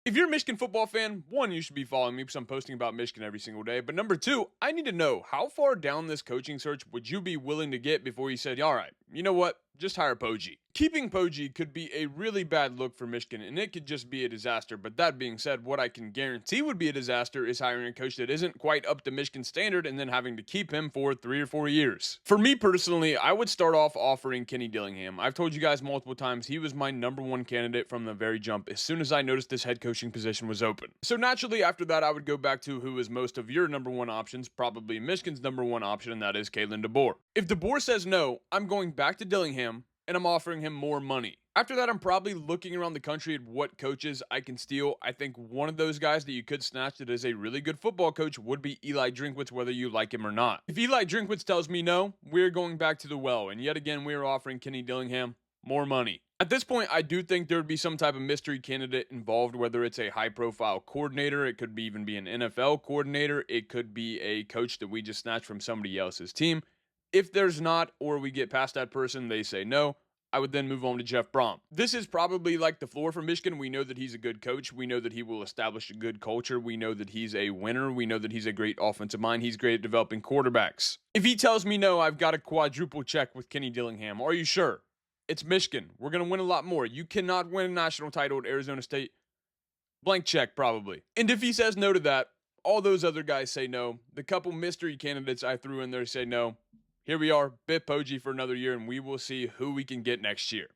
If you're a Michigan football fan, one, you should be following me because I'm posting about Michigan every single day. But number two, I need to know how far down this coaching search would you be willing to get before you said, all right, you know what? Just hire Poggi. Keeping Poggi could be a really bad look for Michigan, and it could just be a disaster. But that being said, what I can guarantee would be a disaster is hiring a coach that isn't quite up to Michigan standard and then having to keep him for 3 or 4 years. For me personally, I would start off offering Kenny Dillingham. I've told you guys multiple times he was my number one candidate from the very jump as soon as I noticed this head coaching position was open. So naturally, after that, I would go back to who is most of your number one options, probably Michigan's number one option, and that is Kalen DeBoer. If DeBoer says no, I'm going back to Dillingham and I'm offering him more money. After that, I'm probably looking around the country at what coaches I can steal. I think one of those guys that you could snatch that is a really good football coach would be Eli Drinkwitz, whether you like him or not. If Eli Drinkwitz tells me no, we're going back to the well, and yet again, we're offering Kenny Dillingham more money. At this point, I do think there would be some type of mystery candidate involved, whether it's a high-profile coordinator, it could even be an NFL coordinator, it could be a coach that we just snatched from somebody else's team. If there's not, or we get past that person, they say no, I would then move on to Jeff Brom. This is probably like the floor for Michigan. We know that he's a good coach. We know that he will establish a good culture. We know that he's a winner. We know that he's a great offensive mind. He's great at developing quarterbacks. If he tells me no, I've got a quadruple check with Kenny Dillingham. Are you sure? It's Michigan. We're going to win a lot more. You cannot win a national title at Arizona State. Blank check, probably. And if he says no to that, all those other guys say no. The couple mystery candidates I threw in there say no. Here we are, Biff Poggi for another year, and we will see who we can get next year.